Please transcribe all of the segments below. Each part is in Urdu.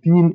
3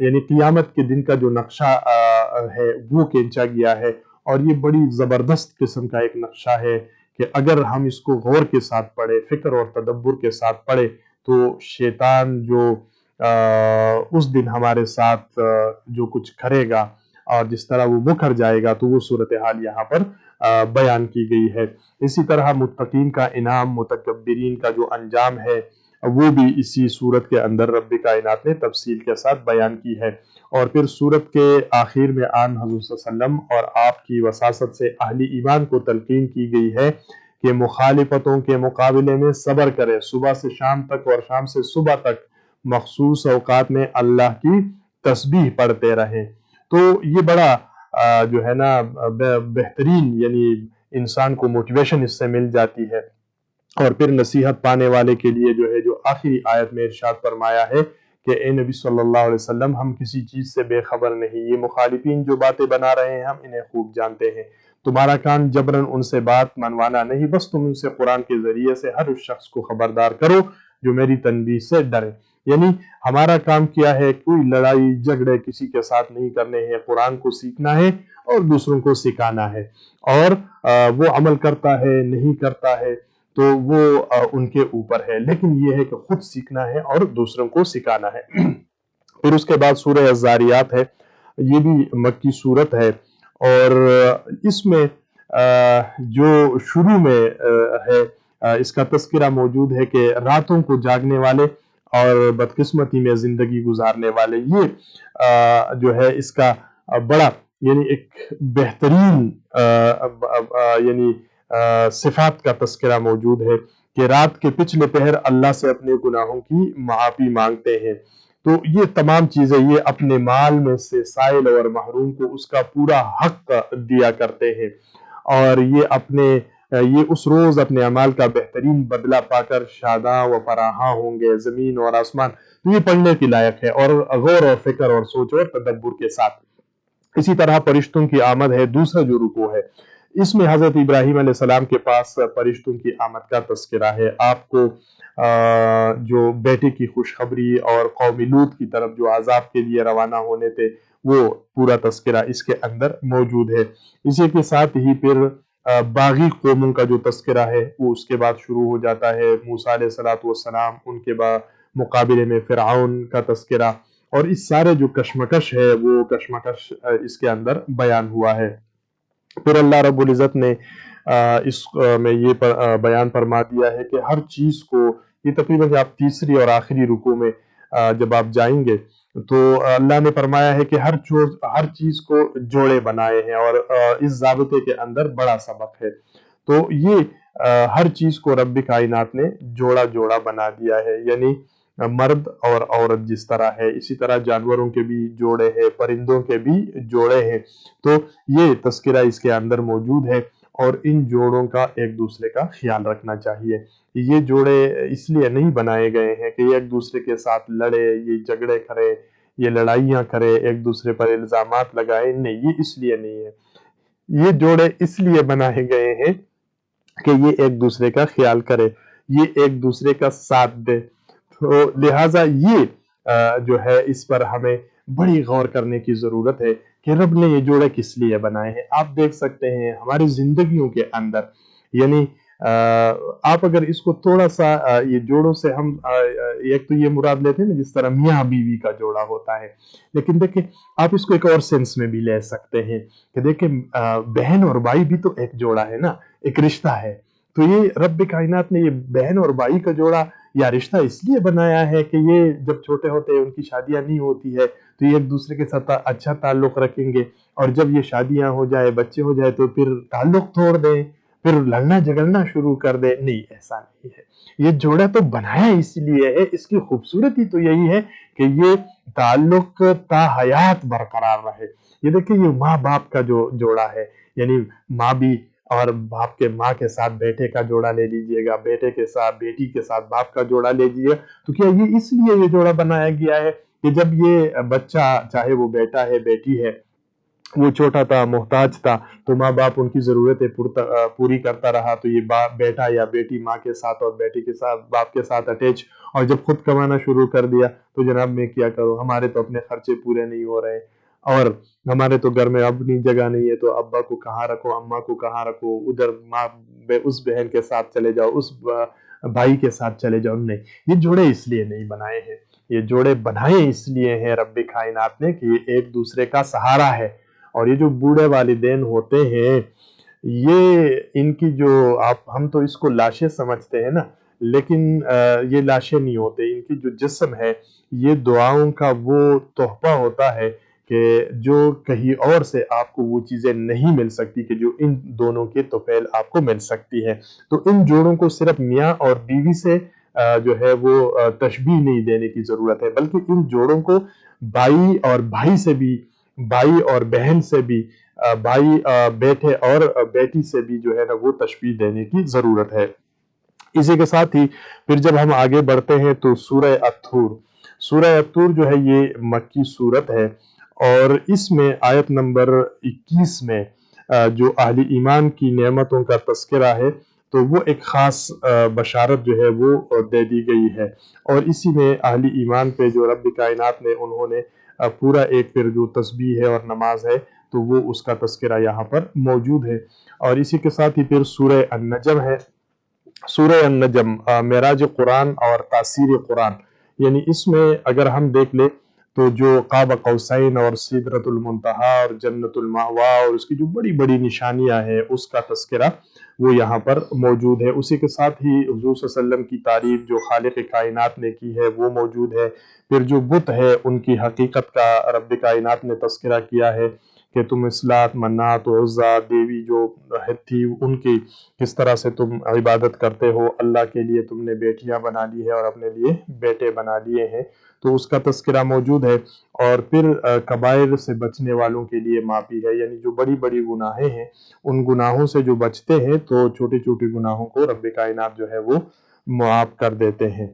یعنی قیامت کے دن کا جو نقشہ ہے وہ کھینچا گیا ہے، اور یہ بڑی زبردست قسم کا ایک نقشہ ہے کہ اگر ہم اس کو غور کے ساتھ پڑھیں، فکر اور تدبر کے ساتھ پڑھیں، تو شیطان جو اس دن ہمارے ساتھ جو کچھ کرے گا اور جس طرح وہ مکر جائے گا، تو وہ صورتحال یہاں پر بیان کی گئی ہے۔ اسی طرح متقین کا انعام، متکبرین کا جو انجام ہے، وہ بھی اسی صورت کے اندر رب کائنات نے تفصیل کے ساتھ بیان کی ہے۔ اور پھر صورت کے آخر میں آن حضور صلی اللہ علیہ وسلم اور آپ کی وساست سے اہل ایمان کو تلقین کی گئی ہے کہ مخالفتوں کے مقابلے میں صبر کرے، صبح سے شام تک اور شام سے صبح تک مخصوص اوقات میں اللہ کی تسبیح پڑھتے رہیں۔ تو یہ بڑا جو ہے نا بہترین، یعنی انسان کو موٹیویشن اس سے مل جاتی ہے۔ اور پھر نصیحت پانے والے کے لیے جو ہے، جو آخری آیت میں ارشاد فرمایا ہے کہ اے نبی صلی اللہ علیہ وسلم، ہم کسی چیز سے بے خبر نہیں، یہ مخالفین جو باتیں بنا رہے ہیں ہم انہیں خوب جانتے ہیں، تمہارا کام جبراً ان سے بات منوانا نہیں، بس تم ان سے قرآن کے ذریعے سے ہر اس شخص کو خبردار کرو جو میری تنبیہ سے ڈرے۔ یعنی ہمارا کام کیا ہے؟ کوئی لڑائی جھگڑے کسی کے ساتھ نہیں کرنے ہیں، قرآن کو سیکھنا ہے اور دوسروں کو سکھانا ہے، اور وہ عمل کرتا ہے نہیں کرتا ہے تو وہ ان کے اوپر ہے، لیکن یہ ہے کہ خود سیکھنا ہے اور دوسروں کو سکھانا ہے۔ پھر اس کے بعد سورہ الذاریات ہے، یہ بھی مکی صورت ہے، اور اس میں جو شروع میں ہے اس کا تذکرہ موجود ہے کہ راتوں کو جاگنے والے اور بدقسمتی میں زندگی گزارنے والے، یہ جو ہے اس کا بڑا یعنی ایک بہترین یعنی صفات کا تذکرہ موجود ہے کہ رات کے پچھلے پہر اللہ سے اپنے گناہوں کی معافی مانگتے ہیں۔ تو یہ تمام چیزیں یہ اپنے مال میں سے سائل اور محروم کو اس کا پورا حق دیا کرتے ہیں، اور یہ اس روز اپنے اعمال کا بہترین بدلہ پا کر شاداں و فراہاں ہوں گے، زمین اور آسمان۔ تو یہ پڑھنے کی لائق ہے، اور غور اور فکر اور سوچ اور تدبر کے ساتھ۔ اسی طرح فرشتوں کی آمد ہے، دوسرا جو رکوع ہے، اس میں حضرت ابراہیم علیہ السلام کے پاس فرشتوں کی آمد کا تذکرہ ہے۔ آپ کو جو بیٹے کی خوشخبری اور قوم لوط کی طرف جو عذاب کے لیے روانہ ہونے تھے، وہ پورا تذکرہ اس کے اندر موجود ہے۔ اسی کے ساتھ ہی پھر باغی قوموں کا جو تذکرہ ہے وہ اس کے بعد شروع ہو جاتا ہے، موسیٰ علیہ السلام، ان کے مقابلے میں فرعون کا تذکرہ، اور اس سارے جو کشمکش ہے وہ کشمکش اس کے اندر بیان ہوا ہے۔ پھر اللہ رب العزت نے اس میں یہ بیان فرما دیا ہے کہ ہر چیز کو، یہ تقریباً آپ تیسری اور آخری رکوع میں جب آپ جائیں گے تو اللہ نے فرمایا ہے کہ ہر چیز کو جوڑے بنائے ہیں، اور اس ضابطے کے اندر بڑا سبق ہے۔ تو یہ ہر چیز کو رب کائنات نے جوڑا جوڑا بنا دیا ہے، یعنی مرد اور عورت جس طرح ہے، اسی طرح جانوروں کے بھی جوڑے ہیں، پرندوں کے بھی جوڑے ہیں۔ تو یہ تذکرہ اس کے اندر موجود ہے، اور ان جوڑوں کا ایک دوسرے کا خیال رکھنا چاہیے۔ یہ جوڑے اس لیے نہیں بنائے گئے ہیں کہ یہ ایک دوسرے کے ساتھ لڑے، یہ جھگڑے کرے، یہ لڑائیاں کرے، ایک دوسرے پر الزامات لگائے، نہیں، یہ اس لیے نہیں ہے۔ یہ جوڑے اس لیے بنائے گئے ہیں کہ یہ ایک دوسرے کا خیال کرے، یہ ایک دوسرے کا ساتھ دے۔ تو لہٰذا یہ جو ہے اس پر ہمیں بڑی غور کرنے کی ضرورت ہے کہ رب نے یہ جوڑے کس لیے بنائے ہیں۔ آپ دیکھ سکتے ہیں ہماری زندگیوں کے اندر، یعنی آپ اگر اس کو تھوڑا سا یہ جوڑوں سے ہم ایک تو یہ مراد لیتے ہیں نا، جس طرح میاں بیوی کا جوڑا ہوتا ہے، لیکن دیکھیں آپ اس کو ایک اور سینس میں بھی لے سکتے ہیں کہ دیکھیں بہن اور بھائی بھی تو ایک جوڑا ہے نا، ایک رشتہ ہے۔ تو یہ رب کائنات نے یہ بہن اور بھائی کا جوڑا یا رشتہ اس لیے بنایا ہے کہ یہ جب چھوٹے ہوتے ہیں، ان کی شادیاں نہیں ہوتی ہے، تو یہ ایک دوسرے کے ساتھ اچھا تعلق رکھیں گے، اور جب یہ شادیاں ہو جائے، بچے ہو جائے، تو پھر تعلق توڑ دیں، پھر لڑنا جھگڑنا شروع کر دیں۔ نہیں، ایسا نہیں ہے۔ یہ جوڑا تو بنایا اس لیے ہے، اس کی خوبصورتی تو یہی ہے کہ یہ تعلق تا حیات برقرار رہے۔ یہ دیکھیں، یہ ماں باپ کا جو جوڑا ہے، یعنی ماں بھی اور باپ کے ماں کے ساتھ بیٹے کا جوڑا لے لیجئے گا، بیٹے کے ساتھ بیٹی کے ساتھ باپ کا جوڑا لے لیجئے، تو کیا یہ اس لیے یہ جوڑا بنایا گیا ہے کہ جب یہ بچہ، چاہے وہ بیٹا ہے بیٹی ہے، وہ چھوٹا تھا، محتاج تھا، تو ماں باپ ان کی ضرورتیں پوری کرتا رہا، تو یہ بیٹا یا بیٹی ماں کے ساتھ اور بیٹی کے ساتھ باپ کے ساتھ اٹیچ، اور جب خود کمانا شروع کر دیا تو جناب میں کیا کروں، ہمارے تو اپنے خرچے پورے نہیں ہو رہے، اور ہمارے تو گھر میں اپنی جگہ نہیں ہے، تو ابا کو کہاں رکھو، اماں کو کہاں رکھو، ادھر اس بہن کے ساتھ چلے جاؤ، اس بھائی کے ساتھ چلے جاؤ۔ نہیں، یہ جوڑے اس لیے نہیں بنائے ہیں، یہ جوڑے بنائے اس لیے ہیں رب کائنات نے کہ یہ ایک دوسرے کا سہارا ہے۔ اور یہ جو بوڑھے والدین ہوتے ہیں، یہ ان کی جو ہم تو اس کو لاشیں سمجھتے ہیں نا، لیکن یہ لاشیں نہیں ہوتے، ان کی جو جسم ہے یہ دعاؤں کا وہ تحفہ ہوتا ہے کہ جو کہیں اور سے آپ کو وہ چیزیں نہیں مل سکتی کہ جو ان دونوں کے طفیل آپ کو مل سکتی ہے۔ تو ان جوڑوں کو صرف میاں اور بیوی سے جو ہے وہ تشبیہ نہیں دینے کی ضرورت ہے، بلکہ ان جوڑوں کو بھائی اور بھائی سے بھی، بھائی اور بہن سے بھی، بھائی بیٹے اور بیٹی سے بھی جو ہے نا وہ تشبیہ دینے کی ضرورت ہے۔ اسی کے ساتھ ہی پھر جب ہم آگے بڑھتے ہیں تو سورہ الطور، سورہ الطور جو ہے یہ مکی صورت ہے، اور اس میں آیت نمبر 21 میں جو اہل ایمان کی نعمتوں کا تذکرہ ہے، تو وہ ایک خاص بشارت جو ہے وہ دے دی گئی ہے، اور اسی میں اہل ایمان پہ جو رب کائنات نے انہوں نے پورا ایک پھر جو تسبیح ہے اور نماز ہے تو وہ اس کا تذکرہ یہاں پر موجود ہے۔ اور اسی کے ساتھ ہی پھر سورہ النجم ہے، سورہ النجم معراج قرآن اور تاثیر قرآن، یعنی اس میں اگر ہم دیکھ لیں تو جو قاب قوسین اور سدرۃ المنتہا اور جنت المأوا اور اس کی جو بڑی بڑی نشانیاں ہیں اس کا تذکرہ وہ یہاں پر موجود ہے۔ اسی کے ساتھ ہی حضور صلی اللہ علیہ وسلم کی تعریف جو خالق کائنات نے کی ہے وہ موجود ہے۔ پھر جو بت ہے ان کی حقیقت کا رب کائنات نے تذکرہ کیا ہے کہ تم اصلات، منات، عزا دیوی جو تھی ان کی کس طرح سے تم عبادت کرتے ہو، اللہ کے لیے تم نے بیٹیاں بنا لی ہے اور اپنے لیے بیٹے بنا لیے ہیں، تو اس کا تذکرہ موجود ہے۔ اور پھر کبائر سے بچنے والوں کے لیے معافی ہے، یعنی جو بڑی بڑی گناہیں ہیں ان گناہوں سے جو بچتے ہیں تو چھوٹے چھوٹے گناہوں کو رب کائنات جو ہے وہ معاف کر دیتے ہیں۔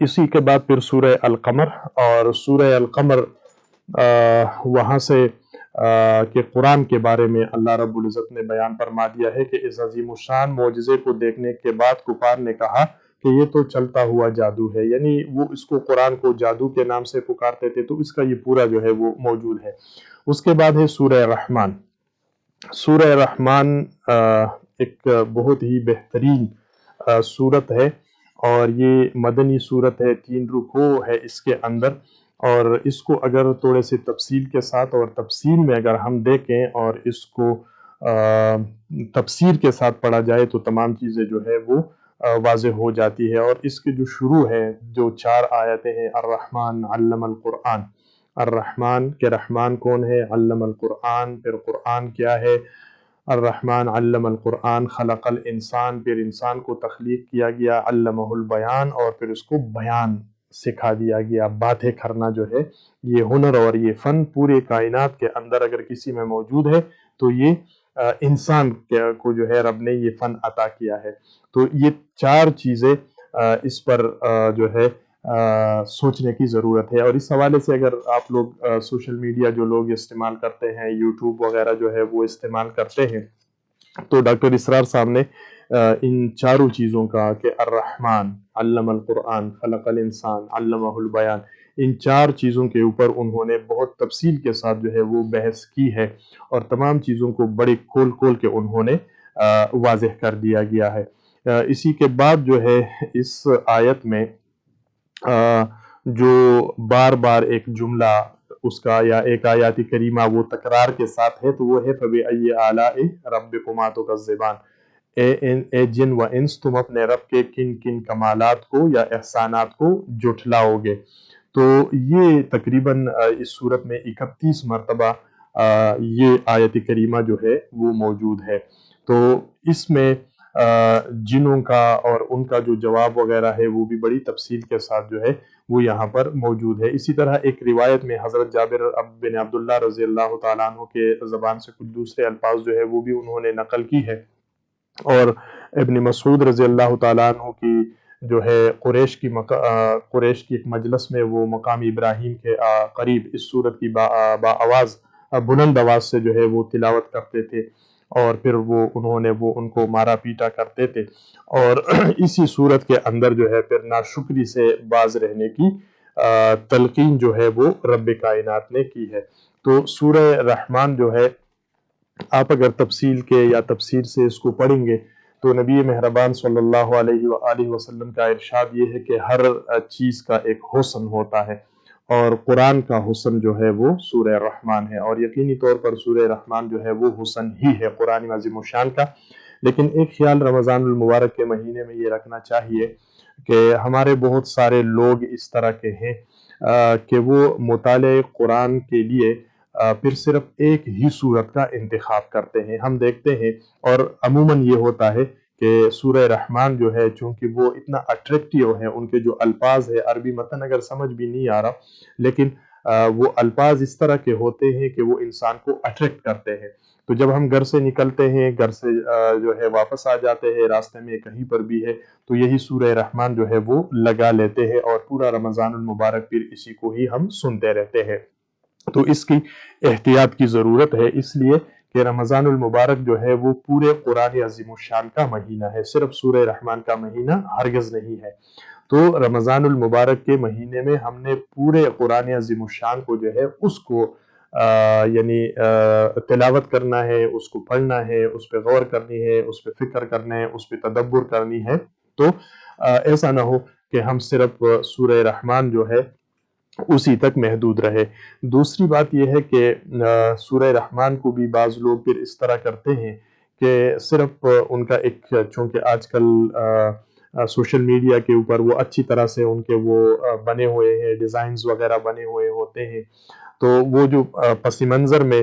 اسی کے بعد پھر سورہ القمر، اور سورہ القمر وہاں سے کہ قرآن کے بارے میں اللہ رب العزت نے بیان فرما دیا ہے کہ اس عظیم الشان معجزے کو دیکھنے کے بعد کفار نے کہا کہ یہ تو چلتا ہوا جادو ہے، یعنی وہ اس کو قرآن کو جادو کے نام سے پکارتے تھے، تو اس کا یہ پورا جو ہے وہ موجود ہے۔ اس کے بعد ہے سورہ رحمان، سورہ رحمان ایک بہت ہی بہترین سورت ہے، اور یہ مدنی سورت ہے، 3 رکوع ہے اس کے اندر، اور اس کو اگر تھوڑے سے تفصیل کے ساتھ اور تفصیل میں اگر ہم دیکھیں اور اس کو تفسیر کے ساتھ پڑھا جائے تو تمام چیزیں جو ہے وہ واضح ہو جاتی ہے۔ اور اس کے جو شروع ہے، جو 4 آیتیں ہیں، الرحمن علم القرآن، الرحمن کہ رحمان کون ہے، علم القرآن پھر قرآن کیا ہے، الرحمن علم القرآن خلق الانسان پھر انسان کو تخلیق کیا گیا، علمہ البیان اور پھر اس کو بیان سکھا دیا گیا، باتیں کرنا جو ہے یہ ہنر اور یہ فن پورے کائنات کے اندر اگر کسی میں موجود ہے تو یہ انسان کو جو ہے رب نے یہ فن عطا کیا ہے۔ تو یہ 4 چیزیں اس پر جو ہے سوچنے کی ضرورت ہے۔ اور اس حوالے سے اگر آپ لوگ سوشل میڈیا جو لوگ استعمال کرتے ہیں، یوٹیوب وغیرہ جو ہے وہ استعمال کرتے ہیں، تو ڈاکٹر اسرار صاحب نے ان 4 چیزوں کا کہ الرحمن علم القرآن خلق الانسان علمہ البیان، ان 4 چیزوں کے اوپر انہوں نے بہت تفصیل کے ساتھ جو ہے وہ بحث کی ہے، اور تمام چیزوں کو بڑے کھول کھول کے انہوں نے واضح کر دیا گیا ہے۔ اسی کے بعد جو ہے اس آیت میں جو بار بار ایک جملہ اس کا یا ایک آیات کریمہ وہ تکرار کے ساتھ ہے، تو وہ ہے فَبِأَيِّ آلَاءِ رَبِّكُمَا تُكَذِّبَانِ، اے جن و انس تم اپنے رب کے کن کن کمالات کو یا احسانات کو جھٹلاؤ گے۔ تو یہ تقریباً اس صورت میں 31 مرتبہ یہ آیت کریمہ جو ہے وہ موجود ہے۔ تو اس میں جنوں کا اور ان کا جو جواب وغیرہ ہے وہ بھی بڑی تفصیل کے ساتھ جو ہے وہ یہاں پر موجود ہے۔ اسی طرح ایک روایت میں حضرت جابر بن عبداللہ رضی اللہ تعالیٰ عنہ کے زبان سے کچھ دوسرے الفاظ جو ہے وہ بھی انہوں نے نقل کی ہے، اور ابن مسعود رضی اللہ تعالیٰ عنہ کی جو ہے قریش کی ایک مجلس میں وہ مقام ابراہیم کے قریب اس صورت کی با آواز بلند آواز سے جو ہے وہ تلاوت کرتے تھے، اور پھر وہ ان کو مارا پیٹا کرتے تھے، اور اسی صورت کے اندر جو ہے پھر ناشکری سے باز رہنے کی تلقین جو ہے وہ رب کائنات نے کی ہے۔ تو سورہ رحمان جو ہے، آپ اگر تفصیل کے یا تفسیر سے اس کو پڑھیں گے تو نبی مہربان صلی اللہ علیہ وآلہ وسلم کا ارشاد یہ ہے کہ ہر چیز کا ایک حسن ہوتا ہے، اور قرآن کا حسن جو ہے وہ سورہ رحمان ہے، اور یقینی طور پر سورہ رحمان جو ہے وہ حسن ہی ہے قرآن عظیم الشان کا۔ لیکن ایک خیال رمضان المبارک کے مہینے میں یہ رکھنا چاہیے کہ ہمارے بہت سارے لوگ اس طرح کے ہیں کہ وہ مطالعہ قرآن کے لیے پھر صرف ایک ہی صورت کا انتخاب کرتے ہیں۔ ہم دیکھتے ہیں، اور عموماً یہ ہوتا ہے کہ سورہ رحمان جو ہے چونکہ وہ اتنا اٹریکٹیو ہے، ان کے جو الفاظ ہے، عربی متن اگر سمجھ بھی نہیں آ رہا لیکن وہ الفاظ اس طرح کے ہوتے ہیں کہ وہ انسان کو اٹریکٹ کرتے ہیں۔ تو جب ہم گھر سے نکلتے ہیں، گھر سے جو ہے واپس آ جاتے ہیں، راستے میں کہیں پر بھی ہے تو یہی سورہ رحمان جو ہے وہ لگا لیتے ہیں، اور پورا رمضان المبارک پھر اسی کو ہی ہم سنتے رہتے ہیں۔ تو اس کی احتیاط کی ضرورت ہے، اس لیے کہ رمضان المبارک جو ہے وہ پورے قرآن عظیم الشان کا مہینہ ہے، صرف سورہ رحمان کا مہینہ ہرگز نہیں ہے۔ تو رمضان المبارک کے مہینے میں ہم نے پورے قرآن عظیم الشان کو جو ہے اس کو یعنی تلاوت کرنا ہے، اس کو پڑھنا ہے، اس پہ غور کرنی ہے، اس پہ فکر کرنا ہے، اس پہ تدبر کرنی ہے۔ تو ایسا نہ ہو کہ ہم صرف سورہ رحمان جو ہے اسی تک محدود رہے۔ دوسری بات یہ ہے کہ سورہ رحمان کو بھی بعض لوگ پھر اس طرح کرتے ہیں کہ صرف ان کا ایک، چونکہ آج کل سوشل میڈیا کے اوپر وہ اچھی طرح سے ان کے وہ بنے ہوئے ہیں، ڈیزائنز وغیرہ بنے ہوئے ہوتے ہیں، تو وہ جو پس منظر میں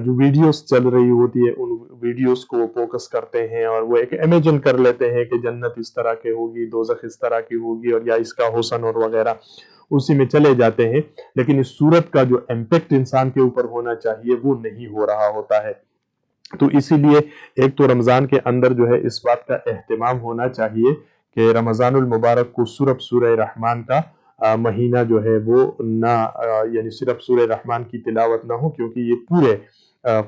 جو ویڈیوز چل رہی ہوتی ہے ان ویڈیوز کو فوکس کرتے ہیں، اور وہ ایک امیجن کر لیتے ہیں کہ جنت اس طرح کی ہوگی، دوزخ اس طرح کی ہوگی، اور یا اس کا حسن اور وغیرہ، اسی میں چلے جاتے ہیں، لیکن اس صورت کا جو امپیکٹ انسان کے اوپر ہونا چاہیے وہ نہیں ہو رہا ہوتا ہے۔ تو اسی لیے ایک تو رمضان کے اندر جو ہے اس بات کا اہتمام ہونا چاہیے کہ رمضان المبارک کو صرف سورہ رحمان کا مہینہ جو ہے وہ نہ، یعنی صرف سورہ رحمان کی تلاوت نہ ہو، کیونکہ یہ پورے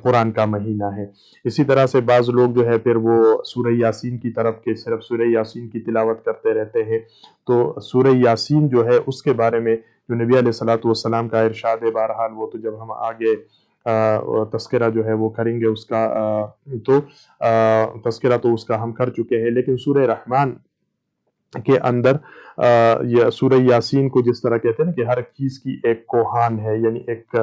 قرآن کا مہینہ ہے۔ اسی طرح سے بعض لوگ جو ہے پھر وہ سورہ یاسین کی طرف کے صرف سورہ یاسین کی تلاوت کرتے رہتے ہیں۔ تو سورہ یاسین جو ہے اس کے بارے میں جو نبی علیہ الصلوۃ والسلام کا ارشاد ہے، بہرحال وہ تو جب ہم آگے تذکرہ جو ہے وہ کریں گے اس کا، تو تذکرہ تو اس کا ہم کر چکے ہیں، لیکن سورہ رحمان کے اندر یہ سورہ یاسین کو جس طرح کہتے ہیں نا کہ ہر چیز کی ایک کوہان ہے، یعنی ایک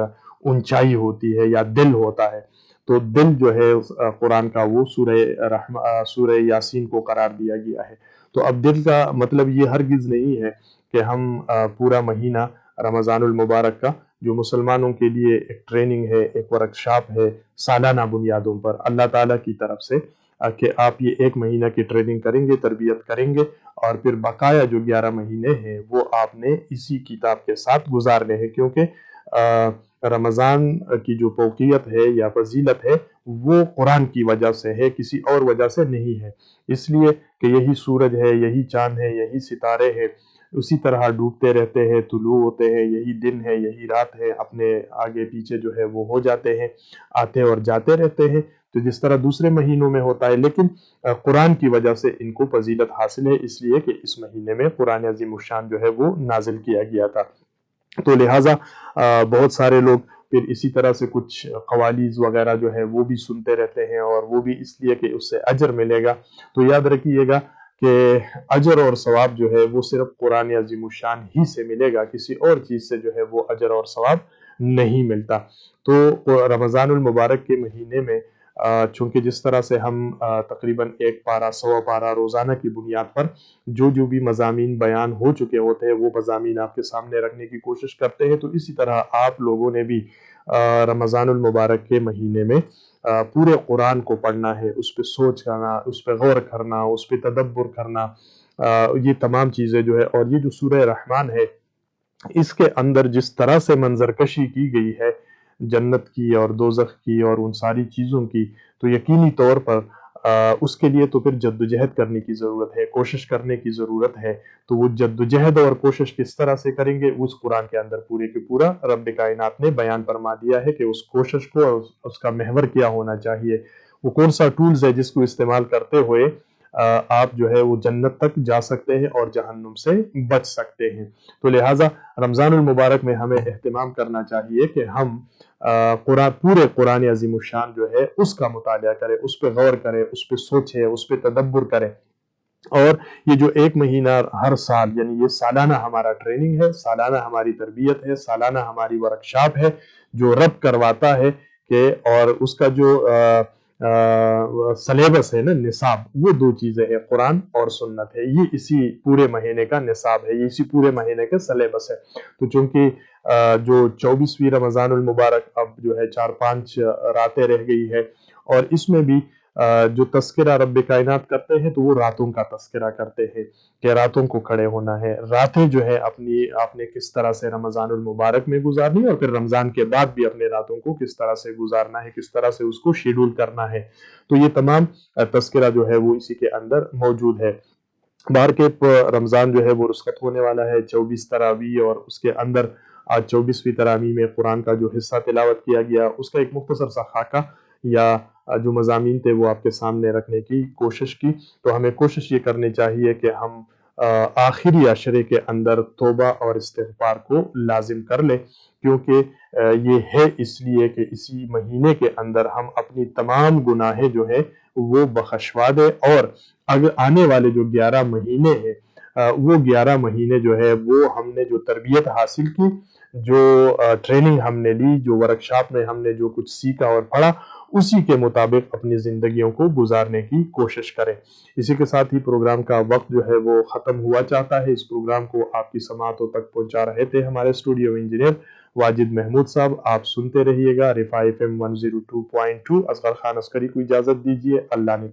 اونچائی ہوتی ہے یا دل ہوتا ہے، تو دل جو ہے قرآن کا وہ سورہ یاسین کو قرار دیا گیا ہے۔ تو اب دل کا مطلب یہ ہرگز نہیں ہے کہ ہم پورا مہینہ رمضان المبارک کا، جو مسلمانوں کے لیے ایک ٹریننگ ہے، ایک ورکشاپ ہے سالانہ بنیادوں پر اللہ تعالیٰ کی طرف سے، کہ آپ یہ ایک مہینہ کی ٹریننگ کریں گے، تربیت کریں گے، اور پھر بقایا جو 11 مہینے ہیں وہ آپ نے اسی کتاب کے ساتھ گزارنے ہیں، کیونکہ رمضان کی جو فوقیت ہے یا فضیلت ہے وہ قرآن کی وجہ سے ہے، کسی اور وجہ سے نہیں ہے۔ اس لیے کہ یہی سورج ہے، یہی چاند ہے، یہی ستارے ہیں، اسی طرح ڈوبتے رہتے ہیں، طلوع ہوتے ہیں، یہی دن ہے، یہی رات ہے، اپنے آگے پیچھے جو ہے وہ ہو جاتے ہیں، آتے اور جاتے رہتے ہیں، تو جس طرح دوسرے مہینوں میں ہوتا ہے، لیکن قرآن کی وجہ سے ان کو فضیلت حاصل ہے، اس لیے کہ اس مہینے میں قرآن عظیم الشان جو ہے وہ نازل کیا گیا تھا۔ تو لہٰذا بہت سارے لوگ پھر اسی طرح سے کچھ قوالیز وغیرہ جو ہے وہ بھی سنتے رہتے ہیں، اور وہ بھی اس لیے کہ اس سے اجر ملے گا۔ تو یاد رکھیے گا کہ اجر اور ثواب جو ہے وہ صرف قرآن عظیم الشان ہی سے ملے گا، کسی اور چیز سے جو ہے وہ اجر اور ثواب نہیں ملتا۔ تو رمضان المبارک کے مہینے میں چونکہ جس طرح سے ہم تقریباً 1 پارہ 100 پارہ روزانہ کی بنیاد پر جو بھی مضامین بیان ہو چکے ہوتے ہیں وہ مضامین آپ کے سامنے رکھنے کی کوشش کرتے ہیں، تو اسی طرح آپ لوگوں نے بھی رمضان المبارک کے مہینے میں پورے قرآن کو پڑھنا ہے، اس پہ سوچ کرنا، اس پہ غور کرنا، اس پہ تدبر کرنا، یہ تمام چیزیں جو ہے، اور یہ جو سورہ رحمان ہے اس کے اندر جس طرح سے منظر کشی کی گئی ہے جنت کی اور دوزخ کی اور ان ساری چیزوں کی، تو یقینی طور پر اس کے لیے تو پھر جدوجہد کرنے کی ضرورت ہے، کوشش کرنے کی ضرورت ہے۔ تو وہ جدوجہد اور کوشش کس طرح سے کریں گے، اس قرآن کے اندر پورے کے پورا رب کائنات نے بیان فرما دیا ہے کہ اس کوشش کو اور اس کا محور کیا ہونا چاہیے، وہ کون سا ٹولز ہے جس کو استعمال کرتے ہوئے آپ جو ہے وہ جنت تک جا سکتے ہیں اور جہنم سے بچ سکتے ہیں۔ تو لہٰذا رمضان المبارک میں ہمیں اہتمام کرنا چاہیے کہ ہم پورے قرآن عظیم الشان جو ہے اس کا مطالعہ کریں، اس پہ غور کریں، اس پہ سوچیں، اس پہ تدبر کریں۔ اور یہ جو ایک مہینہ ہر سال، یعنی یہ سالانہ ہمارا ٹریننگ ہے، سالانہ ہماری تربیت ہے، سالانہ ہماری ورکشاپ ہے، جو رب کرواتا ہے کہ اور اس کا جو سلیبس ہے نا، نصاب، وہ دو چیزیں ہیں، قرآن اور سنت ہے، یہ اسی پورے مہینے کا نصاب ہے، یہ اسی پورے مہینے کا سلیبس ہے۔ تو چونکہ جو 24ویں رمضان المبارک اب جو ہے 4-5 راتیں رہ گئی ہے، اور اس میں بھی جو تذکرہ رب کائنات کرتے ہیں تو وہ راتوں کا تذکرہ کرتے ہیں کہ راتوں کو کھڑے ہونا ہے، راتیں جو ہے اپنی آپ نے کس طرح سے رمضان المبارک میں گزارنی، اور پھر رمضان کے بعد بھی اپنے راتوں کو کس طرح سے گزارنا ہے، کس طرح سے اس کو شیڈول کرنا ہے۔ تو یہ تمام تذکرہ جو ہے وہ اسی کے اندر موجود ہے۔ باہر کے رمضان جو ہے وہ رخصت ہونے والا ہے، 24 تراویح، اور اس کے اندر آج 24ویں تراویح میں قرآن کا جو حصہ تلاوت کیا گیا، اس کا ایک مختصر سا خاکہ یا جو مضامین تھے وہ آپ کے سامنے رکھنے کی کوشش کی۔ تو ہمیں کوشش یہ کرنی چاہیے کہ ہم آخری عشرے کے اندر توبہ اور استغفار کو لازم کر لیں، کیونکہ یہ ہے اس لیے کہ اسی مہینے کے اندر ہم اپنی تمام گناہیں جو ہے وہ بخشوا دیں، اور اگر آنے والے جو 11 مہینے ہیں وہ 11 مہینے جو ہے وہ ہم نے جو تربیت حاصل کی، جو ٹریننگ ہم نے لی، جو ورکشاپ میں ہم نے جو کچھ سیکھا اور پڑھا، اسی کے مطابق اپنی زندگیوں کو گزارنے کی کوشش کریں۔ اسی کے ساتھ ہی پروگرام کا وقت جو ہے وہ ختم ہوا چاہتا ہے۔ اس پروگرام کو آپ کی سماعتوں تک پہنچا رہے تھے ہمارے اسٹوڈیو انجینئر واجد محمود صاحب۔ آپ سنتے رہیے گا رفاع FM 102.2۔ اصغر خان عسکری کو اجازت دیجیے، اللہ نے